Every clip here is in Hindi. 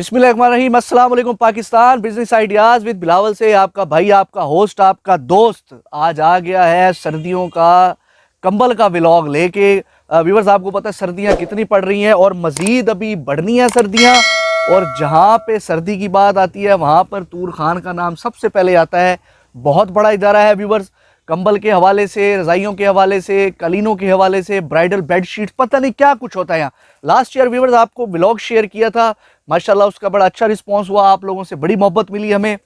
बिस्मिल्लाहिर्रहमानिर्रहीम। अस्सलाम वालेकुम Pakistan. Business ideas with Bilawal से आपका भाई, आपका होस्ट, आपका दोस्त आज आ गया है सर्दियों का कंबल का व्लॉग लेके। व्यूअर्स, आपको पता है सर्दियां कितनी पड़ रही हैं और मज़ीद अभी बढ़नी है सर्दियां। और जहां पे सर्दी की बात आती है वहां पर तूर खान का नाम सबसे पहले आता है। बहुत बड़ा इदारा है व्यूअर्स, कंबल के हवाले से, रज़ाइयों के हवाले से, कलीनों के हवाले से, ब्राइडल बेडशीट, पता नहीं क्या कुछ होता है यहाँ। लास्ट ईयर व्यूअर्स आपको व्लॉग शेयर किया था, माशाल्लाह उसका बड़ा अच्छा रिस्पांस हुआ, आप लोगों से बड़ी मोहब्बत मिली हमें।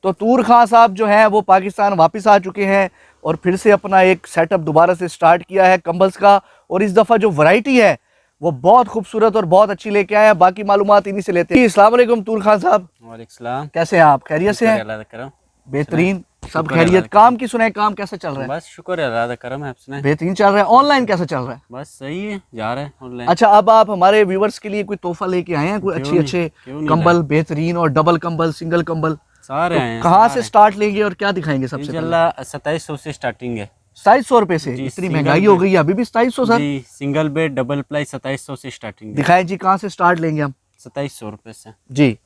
तो तूर खान साहब जो हैं वो पाकिस्तान वापस आ चुके हैं और फिर से अपना एक सेटअप दोबारा से स्टार्ट किया है कंबल्स का। और इस दफ़ा जो वैरायटी है वो बहुत खूबसूरत और बहुत अच्छी लेके आए हैं। बाकी मालूमात इन्हीं से लेते हैं। अस्सलाम वालेकुम तूर खान साहब। वालेकुम। कैसे हैं आप? खैरियत से हैं? बेहतरीन, सब खैरियत। काम की सुनाए, काम कैसा चल रहा है? बस शुक्र है, अल्लाह का करम है। आपने? बेहतरीन चल रहा है। ऑनलाइन कैसा चल रहा है? बस सही है, जा रहा है ऑनलाइन। अच्छा, अब आप हमारे व्यूवर्स के लिए कोई तोहफा लेके आए हैं? कोई अच्छे कंबल, बेहतरीन और डबल कंबल, सिंगल कंबल सारे हैं? कहाँ से स्टार्ट लेंगे और क्या दिखाएंगे? सबसे पहले 2700 से स्टार्टिंग है। 2700 रुपए से? इतनी महंगाई हो गई है अभी भी 2700 सर? जी, सिंगल बेड डबल प्लाई 2700 से स्टार्टिंग है। दिखाएं जी, कहाँ से स्टार्ट लेंगे हम? 2700 रुपए से जी।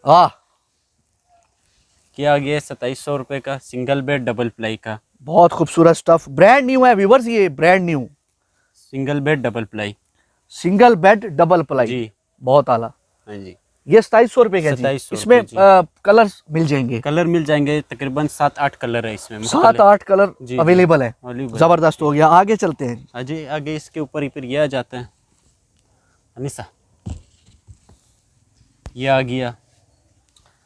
हाँ, क्या आ गया 2700 रुपए का सिंगल बेड डबल प्लाई का। बहुत खूबसूरत स्टफ, ब्रांड न्यू है व्यूवर्स, ये brand new single bed double ply, single bed double ply जी, बहुत आला। हाँ जी। ये 2700 रुपए का जी। 2700 इसमें कलर मिल जाएंगे? कलर मिल जाएंगे, तकरीबन 7-8 कलर है इसमें। 7-8 कलर अवेलेबल है। जबरदस्त हो गया। आगे चलते हैं। अजय आगे इसके ऊपर ही फिर ये आ जाता है अनिसा, ये आ गया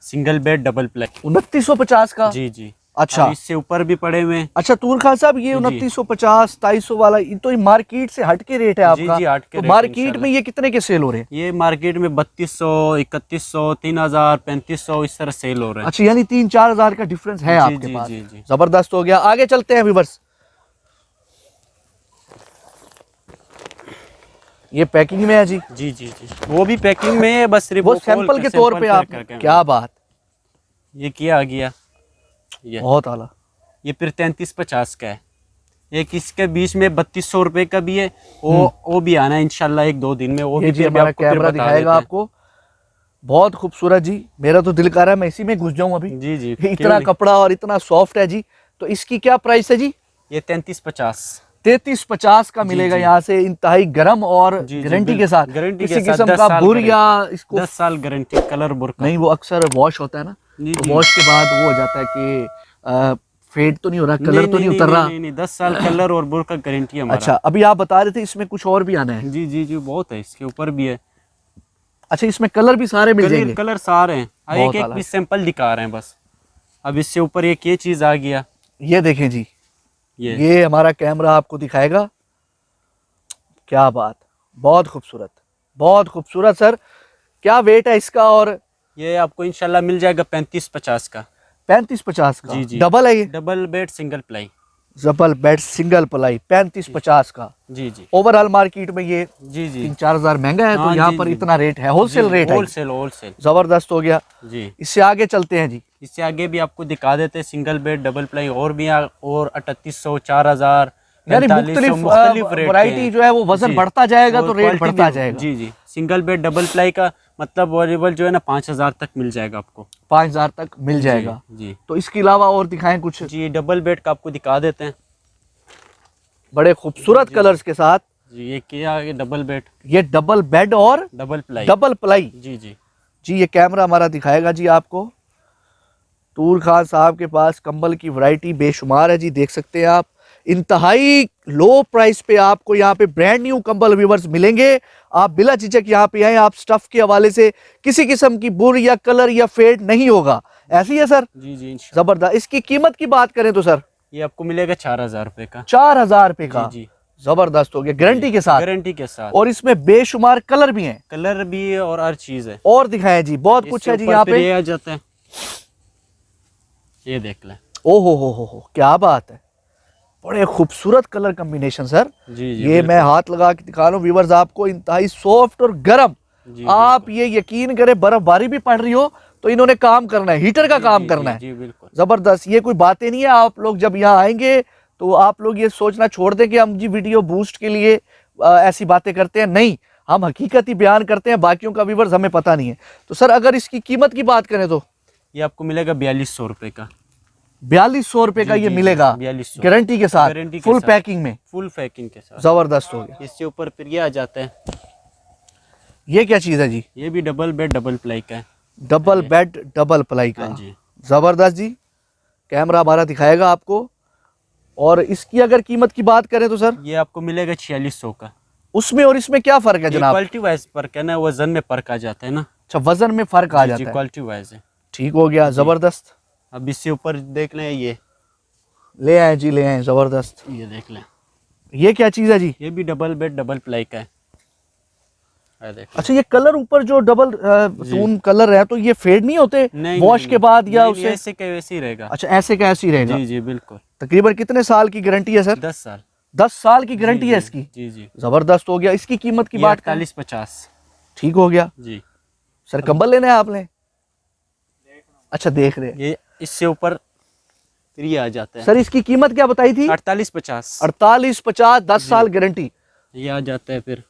सिंगल बेड डबल प्लाई 2950 का। जी जी। अच्छा, इससे ऊपर भी पड़े हुए। अच्छा तूर खान साहब, ये 2950 2700 वाला ये तो मार्केट से हट के रेट है आपका? जी, हट के तो रेट मार्केट में ये कितने के सेल हो रहे हैं? ये मार्केट में 3200, 3100, 3000, 3500 इस तरह सेल हो रहे हैं। अच्छा, यानी 3-4 हजार का डिफरेंस है आपके जी, पास। जी, जी। जबरदस्त हो गया। आगे चलते हैं व्यूअर्स। ये पैकिंग में है जी? जी जी जी, वो भी पैकिंग में है, बस सिर्फ वो सैंपल के तौर पे आप, क्या बात। ये क्या आ गया, ये बहुत आला। ये फिर 3350 का है। एक इसके बीच में 3200 रुपए का भी है, वो भी आना है इंशाल्लाह 1-2 दिन में। वो भी जी हमारा कैमरा दिखाएगा आपको। बहुत खूबसूरत जी, मेरा तो दिल कर रहा है मैं इसी में घुस जाऊं अभी। जी जी, इतना कपड़ा और इतना सॉफ्ट है जी। तो इसकी क्या प्राइस है जी? ये 3350 3350 का मिलेगा यहाँ से, इंतहाई गर्म और गारंटी के साथ। गारंटी किसी किस्म का बुर या इसको 10 साल गारंटी, कलर बुर का नहीं, वो अक्सर वॉश होता है ना, तो वॉश के बाद वो हो जाता है कि फेड तो नहीं हो रहा, कलर तो नहीं उतर रहा। नहीं, 10 साल कलर और बुर का गारंटी है हमारा। अच्छा, अभी आप बता रहे थे इसमें कुछ और भी आना है? जी जी जी, बहुत है, इसके ऊपर भी है। अच्छा, इसमें कलर भी सारे मिल जाएंगे? कलर सारे हैं, एक एक भी सैंपल दिखा रहे हैं बस। अब इससे ऊपर एक ये चीज आ गया, ये देखें जी, ये हमारा कैमरा आपको दिखाएगा। क्या बात, बहुत खूबसूरत, बहुत खूबसूरत सर। क्या वेट है इसका? और ये आपको इंशाल्लाह मिल जाएगा 3550 का। 3550 का? जी जी, डबल है ये? Double bed single ply, double bed single ply 3550 का। जी जी। ओवरऑल मार्केट में ये जी जी 3-4 हजार महंगा है, तो यहाँ पर इतना रेट है, होलसेल रेट है। होलसेल। जबरदस्त हो गया जी। इससे आगे चलते हैं जी। इससे आगे भी आपको दिखा देते हैं सिंगल बेड डबल प्लाई और भी, और 3800, 4000, यानी मुख्तलिफ वैरायटी जो है वो वजन बढ़ता जाएगा तो रेट बढ़ता जाएगा। जी जी। सिंगल बेड डबल प्लाई का मतलब अवेलेबल जो है ना 5000 तक मिल जाएगा आपको। 5000 तक मिल जाएगा जी। तो इसके अलावा और दिखाएं कुछ? जी, डबल बेड का आपको दिखा देते हैं, बड़े खूबसूरत कलर्स के साथ। जी, ये क्या है, डबल बेड, ये डबल बेड और डबल प्लाई। जी जी जी, ये कैमरा हमारा दिखाएगा जी आपको। तूर खान साहब के पास कंबल की वैरायटी बेशुमार है जी, देख सकते हैं आप। इंतहाई लो प्राइस पे आपको यहाँ पे ब्रांड न्यू कंबल व्यूवर्स मिलेंगे। आप बिला झिझक यहाँ पे आए, आप स्टफ के हवाले से किसी किस्म की बुर या कलर या फेड नहीं होगा। ऐसी है सर? जी जी, जबरदस्त। इसकी कीमत की बात करें तो सर ये आपको मिलेगा 4000 रुपए का। 4000 रुपए का? जी। जबरदस्त हो गया, गारंटी के साथ? गारंटी के साथ। और इसमें बेशुमार कलर भी हैं? कलर भी है और हर चीज है। और दिखाएं जी, बहुत कुछ है जी यहाँ पे। ये आ जाता है, ये देख लें। ओहो हो, क्या बात है, बड़े खूबसूरत कलर कॉम्बिनेशन सर। जी जी, ये मैं हाथ लगा के दिखा रहा हूँ व्यूवर्स आपको, इंतहाई सॉफ्ट और गर्म। आप ये यकीन करें, बर्फबारी भी पड़ रही हो तो इन्होंने काम करना है, हीटर का काम करना है। जी बिल्कुल। जबरदस्त, ये कोई बातें नहीं है। आप लोग जब यहाँ आएंगे तो आप लोग ये सोचना छोड़ दें कि हम जी वीडियो बूस्ट के लिए ऐसी बातें करते हैं, नहीं। हम हकीकत ही बयान करते हैं, बाकियों का व्यूवर्स हमें पता नहीं है। तो सर अगर इसकी कीमत की बात करें तो ये आपको मिलेगा 4200 रुपये का। 4200 रुपए का जी, ये जी, मिलेगा 4200 गारंटी के साथ, गारंटी के फुल साथ। पैकिंग में। फुल पैकिंग के साथ जबरदस्त हो गया। इसके ऊपर फिर ये आ जाता है, ये क्या चीज़ है जी? ये भी डबल बेड डबल प्लाई का है। डबल बेड डबल प्लाई का। हाँ जी। जबरदस्त जी, कैमरा हमारा दिखाएगा आपको। और इसकी अगर कीमत की बात करें तो सर ये आपको मिलेगा 4600 का। उसमें और इसमें क्या फर्क है जनाब? क्वालिटी वाइज फर्क है ना, वजन में फर्क आ जाता है ना। अच्छा, वजन में फर्क आ जी, जाता है। क्वालिटी वाइज है। ठीक हो गया, जबरदस्त। अब इससे ऊपर देख लें, ये ले आए जी, ले आए, जबरदस्त। ये देख लें, ये क्या चीज़ है जी? ये भी डबल बेड डबल प्लाई का है। देख लें। अच्छा, ये कलर ऊपर जो डबल टून कलर है तो ये फेड नहीं होते नहीं, वॉश नहीं, के बाद या नहीं, उससे? ऐसे का वैसे ही रहेगा। अच्छा, ऐसे का ऐसे ही रहेगा। जी जी बिल्कुल। तकरीबन कितने साल की गारंटी है सर? 10 साल। 10 साल की गारंटी जी, है जी, इसकी। जी जी। जबरदस्त हो गया। इसकी कीमत की ये बात करें? 4850। ठीक हो गया जी। सर। कंबल लेना है आपने? अच्छा, देख रहे हैं। ये इससे ऊपर फिर ये आ जाता है सर इसकी कीमत क्या बताई थी? 4850। 4850, 10 साल गारंटी। ये आ जाता है फिर।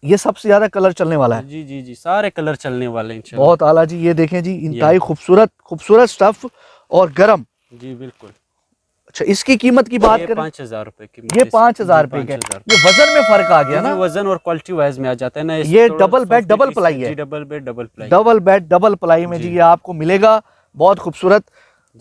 ये सबसे ज्यादा कलर चलने वाला है। जी जी जी, सारे कलर चलने वाले हैं इंशाल्लाह। बहुत आला जी। ये देखें जी, इंतहाई खूबसूरत खूबसूरत स्टफ और गरम। जी बिल्कुल। अच्छा, इसकी कीमत की बात ये करें? 5000 रुपए की। ये 5000 रुपए का। ये वजन में फर्क आ गया ना? वजन और क्वालिटी वाइज में आ जाता है ना। ये डबल बेड डबल प्लाई है। जी, double bed double ply. Double bed double ply में जी ये आपको मिलेगा, बहुत खूबसूरत।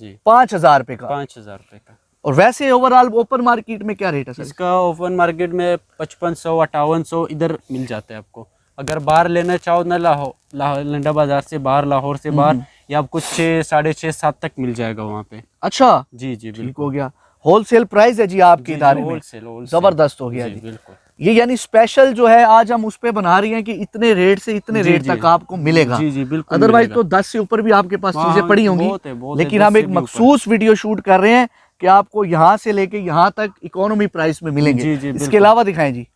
जी 5000 रुपए का। 5000 रुपए का। और वैसे ओवरऑल ओपन मार्केट में क्या रेट है सर? इसका ओपन मार्केट में 5500 5800 इधर मिल जाता है आपको। अगर बाहर लेना चाहो ना, लाहौर लंडा बाजार से बाहर, लाहौर से बाहर, या आपको 6 साढ़े 6 7 तक मिल जाएगा वहाँ पे। अच्छा, जी जी ठीक बिल्कुल। हो गया। होलसेल प्राइस है जी आपके इदारे में? होलसेल। जबरदस्त हो गया जी। बिल्कुल। ये यानी स्पेशल जो है आज हम उस पे बना रही हैं कि इतने रेट से इतने जी, रेट जी। तक आपको मिलेगा। जी जी बिल्कुल। अदरवाइज मिलेगा। तो 10 से ऊपर भी आपके पास हाँ, चीजें पड़ी होंगी। बहुत है, बहुत है, लेकिन 10 हम से एक भी ऊपर। मखसूस वीडियो शूट कर रहे हैं कि आपको यहाँ से लेके यहाँ तक इकोनॉमी प्राइस में मिलेंगे। जी, जी, इसके बिल्कुल। अलावा दिखाएं जी।